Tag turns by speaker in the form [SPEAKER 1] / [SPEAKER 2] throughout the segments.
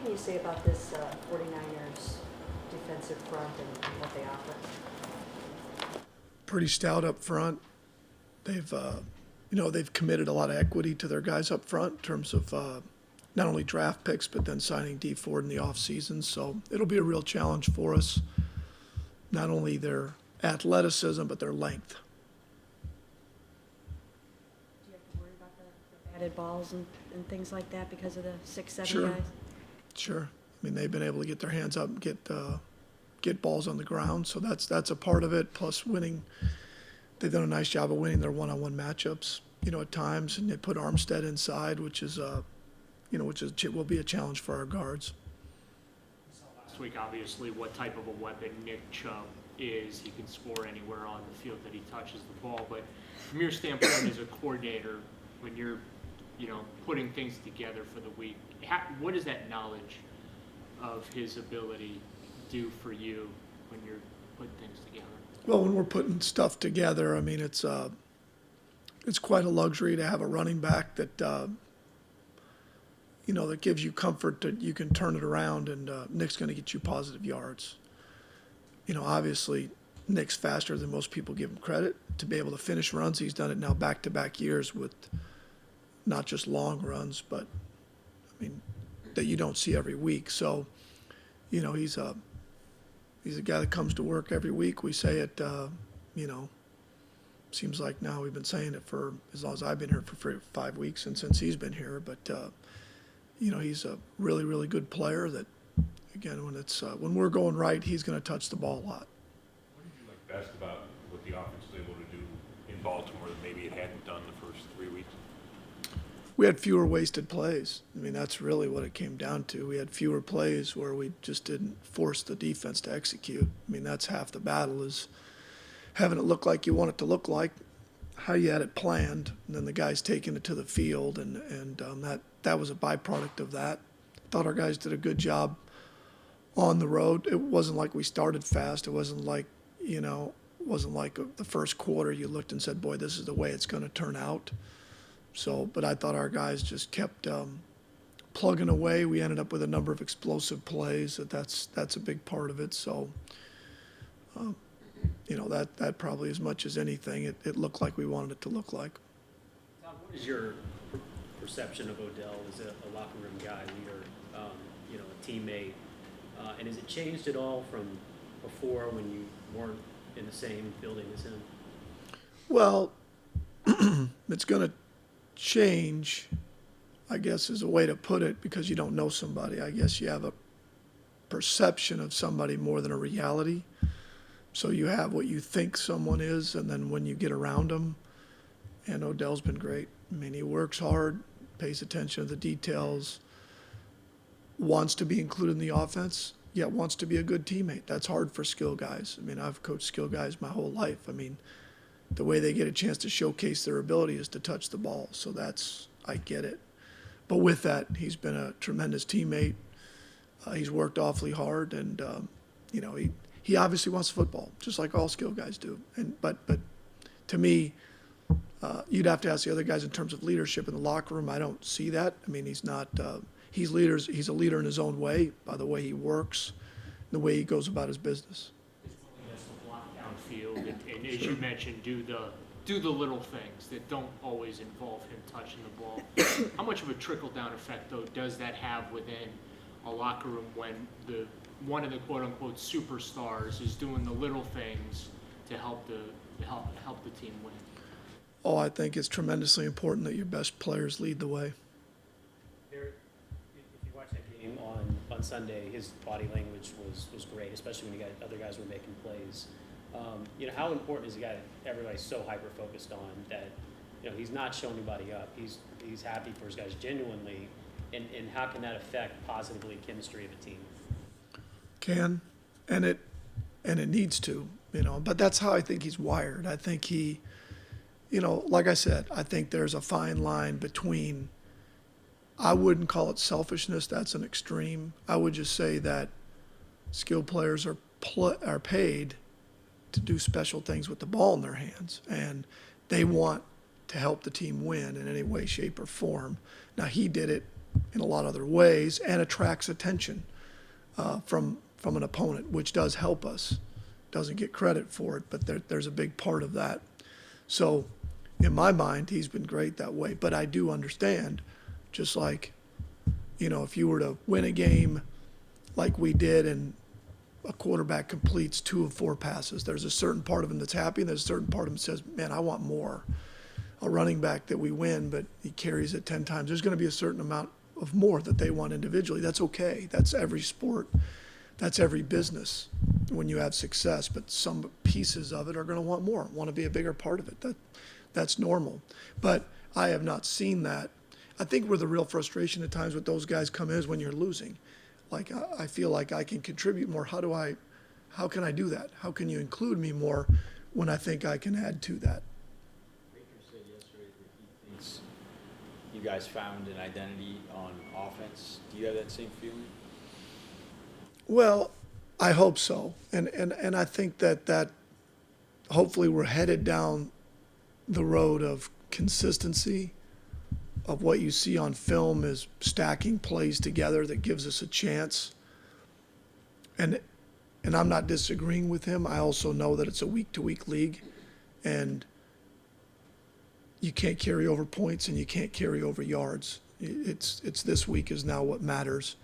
[SPEAKER 1] can you say about this 49ers defensive front and what they offer?
[SPEAKER 2] Pretty stout up front. They've committed a lot of equity to their guys up front in terms of not only draft picks, but then signing D Ford in the offseason. So it'll be a real challenge for us, not only their athleticism, but their length.
[SPEAKER 1] Do you have to worry about the batted balls and things like that because of the 6'7"
[SPEAKER 2] Sure.
[SPEAKER 1] guys?
[SPEAKER 2] Sure. I mean, they've been able to get their hands up and get balls on the ground, so that's a part of it. Plus winning, they've done a nice job of winning their one-on-one matchups, at times, and they put Armstead inside, which will be a challenge for our guards.
[SPEAKER 3] Last week, obviously, what type of a weapon Nick Chubb is. He can score anywhere on the field that he touches the ball. But from your standpoint as a coordinator, when you're, putting things together for the week, what does that knowledge of his ability do for you when you're putting things together?
[SPEAKER 2] Well, when we're putting stuff together, I mean, it's quite a luxury to have a running back that that gives you comfort that you can turn it around, and Nick's going to get you positive yards. Obviously, Nick's faster than most people give him credit. To be able to finish runs, he's done it now back-to-back years with not just long runs, but, that you don't see every week. So, he's a guy that comes to work every week. We say it, seems like now we've been saying it for as long as I've been here for 5 weeks and since he's been here. But, he's a really, really good player that, again, when we're going right, he's going to touch the ball a lot.
[SPEAKER 4] What did you like best about what the offense was able to do in Baltimore that maybe it hadn't done the first 3 weeks?
[SPEAKER 2] We had fewer wasted plays. That's really what it came down to. We had fewer plays where we just didn't force the defense to execute. That's half the battle, is having it look like you want it to look like, how you had it planned, and then the guys taking it to the field, and that was a byproduct of that. I thought our guys did a good job on the road. It wasn't like we started fast. It wasn't like, the first quarter you looked and said, boy, this is the way it's going to turn out. So, but I thought our guys just kept plugging away. We ended up with a number of explosive plays. That's a big part of it. So, that probably as much as anything, it looked like we wanted it to look like.
[SPEAKER 5] Todd, what is your perception of Odell as a locker room guy, leader, a teammate? And has it changed at all from before when you weren't in the same building as him?
[SPEAKER 2] Well, it's going to change, I guess, is a way to put it, because you don't know somebody. I guess you have a perception of somebody more than a reality. So you have what you think someone is, and then when you get around them, and Odell's been great. He works hard, pays attention to the details, wants to be included in the offense, yet wants to be a good teammate. That's hard for skill guys. I've coached skill guys my whole life. The way they get a chance to showcase their ability is to touch the ball. So I get it. But with that, he's been a tremendous teammate. He's worked awfully hard, and he obviously wants football, just like all skill guys do. But to me, you'd have to ask the other guys in terms of leadership in the locker room. I don't see that. He's not. He's a leader in his own way, by the way he works, the way he goes about his business.
[SPEAKER 3] His willingness to block downfield, and as you mentioned, do the little things that don't always involve him touching the ball. How much of a trickle-down effect, though, does that have within a locker room when one of the quote-unquote superstars is doing the little things to help the team win?
[SPEAKER 2] Oh, I think it's tremendously important that your best players lead the way.
[SPEAKER 5] If you watch that game on Sunday, his body language was great, especially when other guys were making plays. How important is a guy that everybody's so hyper-focused on that, he's not showing anybody up. He's happy for his guys genuinely, and how can that affect positively chemistry of a team?
[SPEAKER 2] Can, and it needs to, but that's how I think he's wired. I think he, like I said, I think there's a fine line between, I wouldn't call it selfishness, that's an extreme. I would just say that skilled players are paid to do special things with the ball in their hands, and they want to help the team win in any way, shape, or form. Now, he did it in a lot of other ways and attracts attention from an opponent, which does help us. Doesn't get credit for it, but there's a big part of that. So in my mind, he's been great that way. But I do understand, just like, if you were to win a game like we did and a quarterback completes 2 of 4 passes, there's a certain part of him that's happy and there's a certain part of him that says, man, I want more. A running back that we win, but he carries it 10 times. There's going to be a certain amount of more that they want individually. That's okay. That's every sport. That's every business when you have success, but some pieces of it are going to want more, want to be a bigger part of it. That's normal. But I have not seen that. I think where the real frustration at times with those guys come is when you're losing. Like, I feel like I can contribute more. How can I do that? How can you include me more when I think I can add to that?
[SPEAKER 6] Baker said yesterday that he thinks you guys found an identity on offense. Do you have that same feeling?
[SPEAKER 2] Well, I hope so. And I think that hopefully we're headed down the road of consistency, of what you see on film is stacking plays together that gives us a chance. And I'm not disagreeing with him. I also know that it's a week-to-week league, and you can't carry over points and you can't carry over yards. It's this week is now what matters.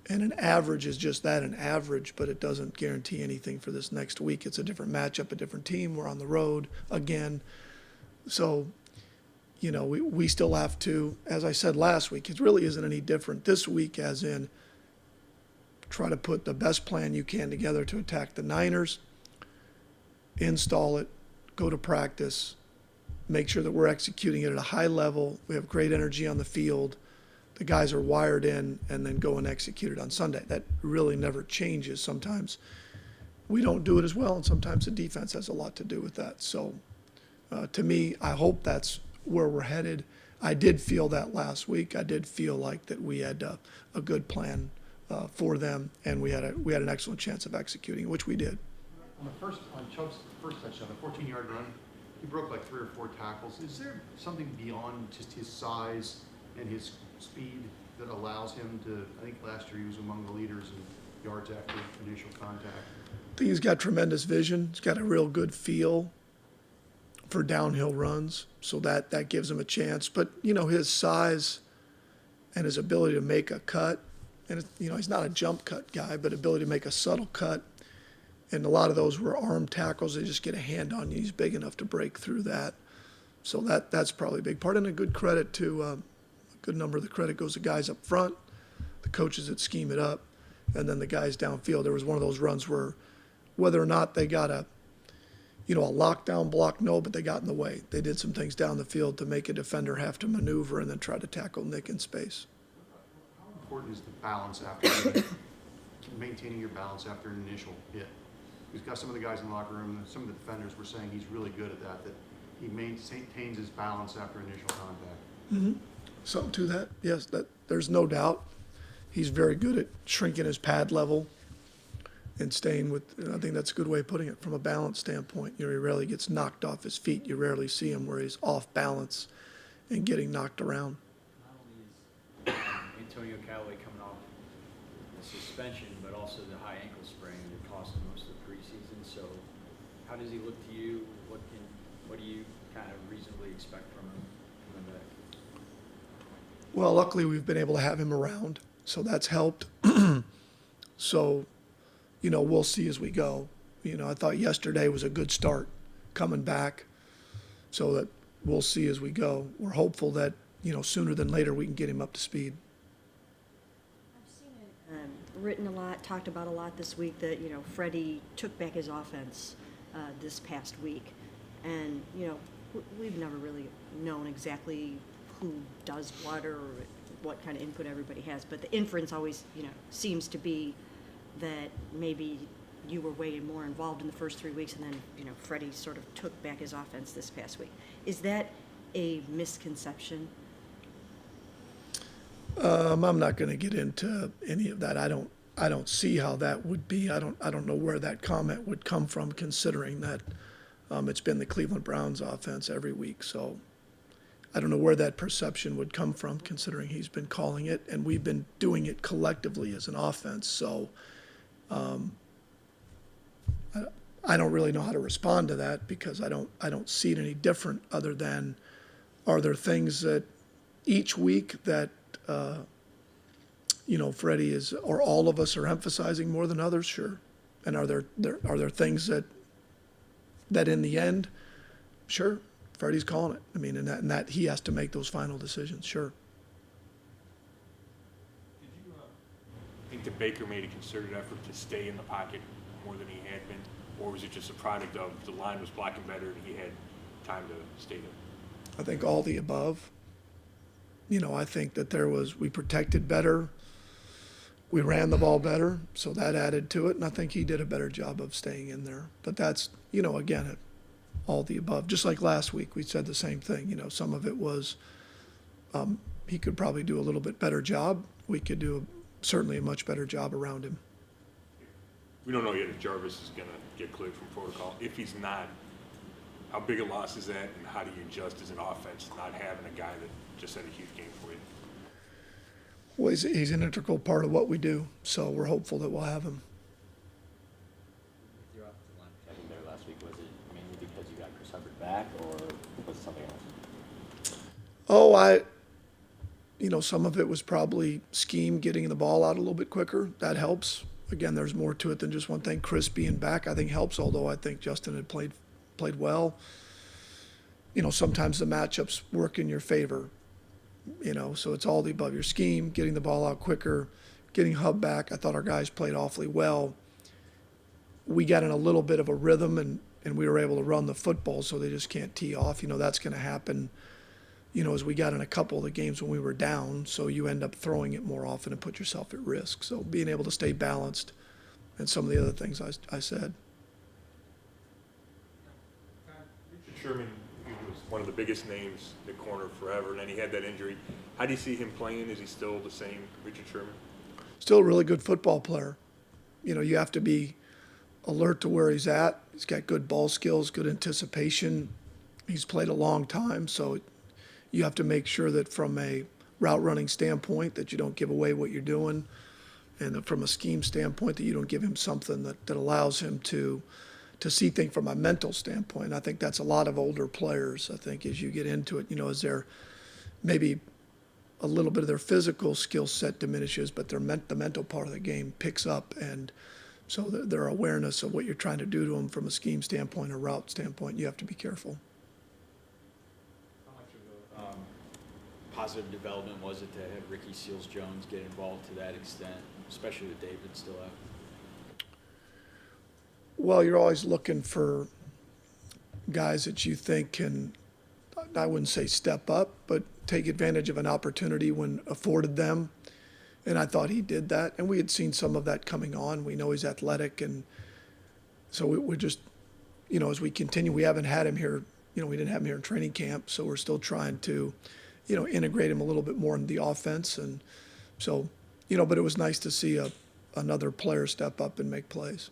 [SPEAKER 2] And an average is just that, an average, but it doesn't guarantee anything for this next week. It's a different matchup, a different team. We're on the road again. So, we still have to, as I said last week, it really isn't any different this week, as in try to put the best plan you can together to attack the Niners, install it, go to practice, make sure that we're executing it at a high level. We have great energy on the field. The guys are wired in, and then go and execute it on Sunday. That really never changes. Sometimes we don't do it as well, and sometimes the defense has a lot to do with that. So to me, I hope that's where we're headed. I did feel that last week. I did feel like that we had a good plan for them, and we had an excellent chance of executing, which we did.
[SPEAKER 7] On Chubb's first touchdown, the 14-yard run, he broke like 3 or 4 tackles. Is there something beyond just his size and his speed that allows him to, I think last year he was among the leaders in yards after initial contact?
[SPEAKER 2] I think he's got tremendous vision. He's got a real good feel for downhill runs, so that gives him a chance. But, his size and his ability to make a cut, and, he's not a jump cut guy, but ability to make a subtle cut. And a lot of those were arm tackles. They just get a hand on you. He's big enough to break through that. So that's probably a big part. And a good credit to a good number of the credit goes to guys up front, the coaches that scheme it up, and then the guys downfield. There was one of those runs where whether or not they got a lockdown block, no, but they got in the way. They did some things down the field to make a defender have to maneuver and then try to tackle Nick in space.
[SPEAKER 7] How important is the balance after maintaining your balance after an initial hit? We've got some of the guys in the locker room, some of the defenders were saying he's really good at that he maintains his balance after initial contact.
[SPEAKER 2] Mm-hmm. Something to that, yes, there's no doubt. He's very good at shrinking his pad level and staying with, I think that's a good way of putting it, from a balance standpoint. He rarely gets knocked off his feet. You rarely see him where he's off balance and getting knocked around.
[SPEAKER 6] Not only is Antonio Callaway coming off the suspension, but also the high ankle sprain that cost him most of the preseason. So how does he look to you? What do you kind of reasonably expect from him coming back?
[SPEAKER 2] Well, luckily we've been able to have him around, so that's helped. So, we'll see as we go. I thought yesterday was a good start coming back, so that we'll see as we go. We're hopeful that, sooner than later we can get him up to speed.
[SPEAKER 1] I've seen it written a lot, talked about a lot this week that, Freddie took back his offense this past week. And, we've never really known exactly who does what or what kind of input everybody has. But the inference always, seems to be that maybe you were way more involved in the first 3 weeks and then, Freddie sort of took back his offense this past week. Is that a misconception?
[SPEAKER 2] I'm not going to get into any of that. I don't see how that would be. I don't know where that comment would come from, considering that it's been the Cleveland Browns offense every week. So I don't know where that perception would come from, considering he's been calling it, and we've been doing it collectively as an offense. So I don't really know how to respond to that, because I don't see it any different, other than, are there things that each week that Freddie is, or all of us are emphasizing more than others? Sure. And are there things that in the end, sure, Freddie's calling it. I mean, and that he has to make those final decisions. Sure.
[SPEAKER 4] Did you think that Baker made a concerted effort to stay in the pocket more than he had been? Or was it just a product of the line was blocking better and he had time to stay there?
[SPEAKER 2] I think all the above. I think that we protected better. We ran the ball better, so that added to it, and I think he did a better job of staying in there. But that's, again, all the above. Just like last week, we said the same thing. Some of it was he could probably do a little bit better job. We could do certainly a much better job around him.
[SPEAKER 4] We don't know yet if Jarvis is going to get cleared from protocol. If he's not, how big a loss is that, and how do you adjust as an offense not having a guy that just had a huge game for you?
[SPEAKER 2] Well, he's an integral part of what we do, so we're hopeful that we'll have him.
[SPEAKER 8] With your offensive line protecting there last week, was it mainly because you got Chris Hubbard back, or was it something else?
[SPEAKER 2] Oh, some of it was probably scheme, getting the ball out a little bit quicker. That helps. Again, there's more to it than just one thing. Chris being back, I think, helps, although I think Justin had played well. Sometimes the matchups work in your favor. So it's all the above. Your scheme, getting the ball out quicker, getting Hub back. I thought our guys played awfully well. We got in a little bit of a rhythm, and we were able to run the football, so they just can't tee off. That's going to happen, as we got in a couple of the games when we were down, so you end up throwing it more often and put yourself at risk. So being able to stay balanced and some of the other things I said.
[SPEAKER 4] Richard Sherman, he was one of the biggest names at corner forever, and then he had that injury. How do you see him playing? Is he still the same Richard Sherman?
[SPEAKER 2] Still a really good football player. You have to be alert to where he's at. He's got good ball skills, good anticipation. He's played a long time, so you have to make sure that from a route running standpoint that you don't give away what you're doing, and that from a scheme standpoint that you don't give him something that allows him to see things from a mental standpoint. I think that's a lot of older players. I think as you get into it, as they're maybe a little bit of their physical skill set diminishes, but the mental part of the game picks up, and so their awareness of what you're trying to do to them from a scheme standpoint or route standpoint, you have to be careful.
[SPEAKER 6] How much of a positive development was it to have Ricky Seals-Jones get involved to that extent, especially with David still out?
[SPEAKER 2] Well, you're always looking for guys that you think can, I wouldn't say step up, but take advantage of an opportunity when afforded them. And I thought he did that. And we had seen some of that coming on. We know he's athletic. And so we're just, as we continue, we haven't had him here, we didn't have him here in training camp. So we're still trying to, integrate him a little bit more in the offense. And so, but it was nice to see another player step up and make plays.